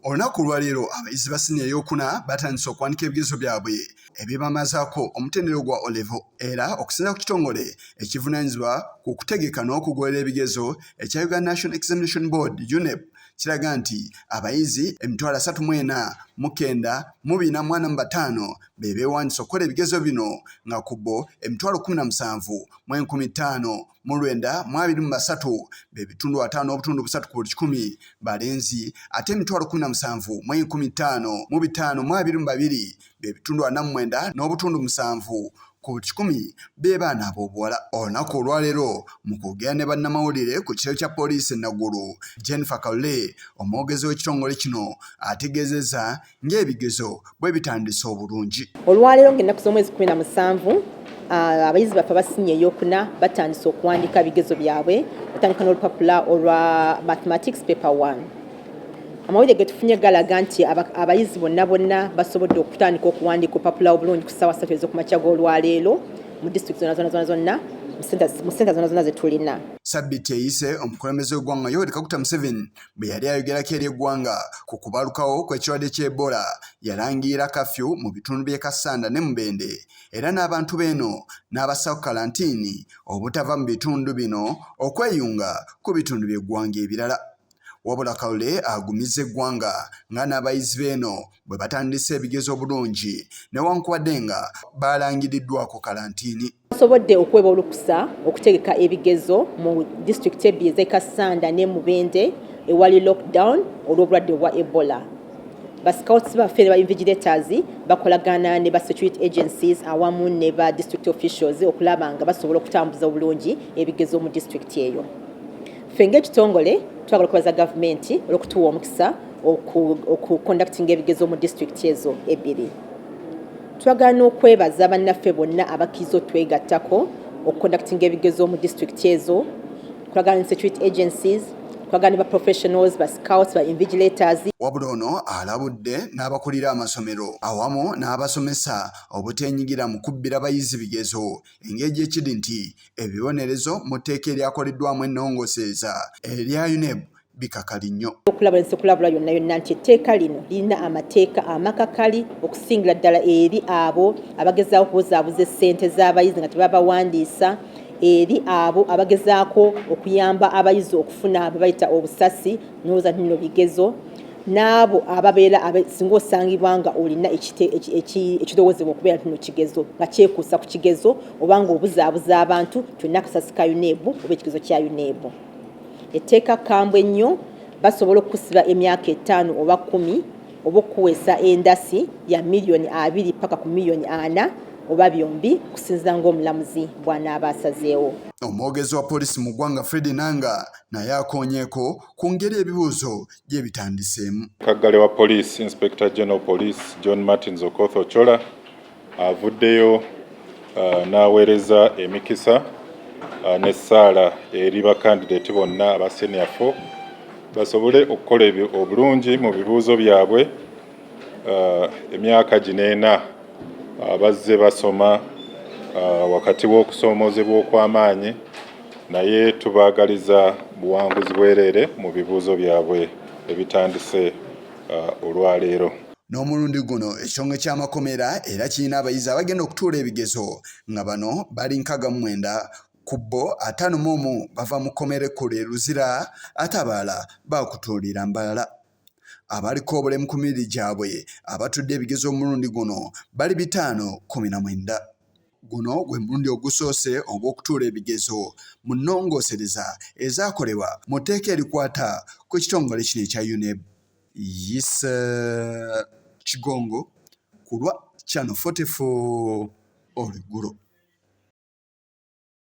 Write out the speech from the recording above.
Olunaku lwa leero abayizi ba siniya ey'okuna batandise okuwanika ebigezo byabwe ebibamazaako omutendera gwa O-level era okusinziira ku kitongole ekivunaanyizibwa ku kutegeka n'okugolera ebigezo ekya Uganda National Examination Board UNEB kiraga nti abayizi 3,945 be beewandiisa okukola ebigezo bino nga ku bo 17,559 be bitundu 5.3 ku buli kikumi balenzi ate 17,015 be bitundu 49.7 ku kikumi be baana ab'obuwala. Olunaku olwaleero mu kwogera ne bannamawulire ku kitebe kya poliisi Naguru, Jennifer Kaule omwogezi w'ekitongole kino ategeezezza ng'ebigezo bwe bitandise obulungi. Olwaleero ng'ennaku z'omwezi 17 abayizi baffe abasinya ey'okuna batandise okuwandiika ebigezo byabwe batandika n'olupapula olwa mathematics paper 1. Amawulire ge tufunye galaga nti abayizi bonna basobodde okutandika okuwandiika olupapula obulungi ku ssaawa 3 ez'okumakya g'olwaleero mu disitulikiti zonna mu senta zonna ze tulina. Sabbiiti eyise omukulembeze w'eggwanga Yoweri Kaguta Museveni bwe yali ayogerako eri eggwanga ku kubalukawo kw'ekirwadde ky'Ebola yalangira kafyu mu bitundu by'e Kassanda ne Mubende era n'abantu beeno n'abasawo kalantiini obutava mu bitundu bino okweyunga ku bitundu by'eggwanga ebirala. Wabula Kaule agumizza eggwanga nga n'abayizi beeno bwe batandise ebigezo obulungi newankubadde nga balangiriddwako kalantiini. Basobodde okweba olukusa okutegeka ebigezo mu disitulikiti ebbiri ez'e Kassanda ne Mubende ewali lockdown olw'obulwadde bwa Ebola. Scouts baffe ne ba invigilators bakolagana ne ba security agencies awamu ne ba district officials okulaba nga basobola okutambuza obulungi ebigezo mu disitulikiti eyo. Ffe ng'ekitongole twagala okubaza gavumenti olw'okutuwa omukisa okuconducting ebigezo mu disitulikiti ezo ebbiri. Twagala n'okwebaza bannaffe bonna abakkiriza otwegattako okuconducting ebigezo mu disitulikiti ezo. Twagala ne security agencies, twagala ne ba professionals, ba scouts, ba invigilators. Wabula ono alabudde n'abakulira amasomero awamu n'abasomesa obuteenyigira mu kubbira abayizi bigezo engeri ekiri nti ebibonerezo mu tteeka eryakoleddwamu ennongoosereza erya UNEB bikakali nnyo. Okulabula yonna nti etteeka lino lirina amateeka amakakali okusingira ddala eri abo abagezaako okubuzaabuza essente z'abayizi nga tebabawandiisa, eri abo abagezaako okuyamba abayizi okufuna abo bayita obusasi n'obuza ntino bigezo, n'abo ababeera singa osangibwa nga olina ekirowoozebwa okubeera ntino kigezo nga kyekuusa ku kigezo oba nga obuzaabuza abantu kyonna akasasi ka UNEB oba ekigezo kya UNEB. Etteeka kambwe ennyo basobola okukusiba emyaka 5 oba 10 oba okuweesa endasi ya $2,000,000 paka ku $4,000,000 oba byombi kusinziira ng'omulamuzi bw'anaaba asazeewo. Omwogezi wa poliisi mu ggwanga Fred Nanga naye akoonyeeko ku ngeri ebibuuzo gye bitandiseemu. Kaggale wa poliisi Inspector General Police John Martins Okoth Ochola avuddeyo n'aweereza emikisa n'essaala eri bakandidate bonna aba senior 4 basobole okukola obulungi mu bibuuzo byabwe emyaka gino bazze basoma wakati w'okusoomoozebwa okw'amaanyi naye tubaagaliza buwanguzi bwereere mu bibuuzo byabwe ebitandise olwaleero. N'omulundi guno ekitongole ky'amakomera era kirina abayizi abagenda okutuula ebigezo nga bano bali 69 ku bo 51 bava mu kkomera ekkulu e Luzira ate abalala baakutuulira Mbalala. Abaliko obulemu ku mibiri gyabwe abatudde ebigezo omulundi guno bali 519. Guno gwe mulundi ogusoose ogw'okutuula ebigezo mu nnongoosereza ezaakolebwa mu tteeka erikwata ku kitongole kino ekya UNEB. Kigongo ku lwa Channel 44 Oluggulo.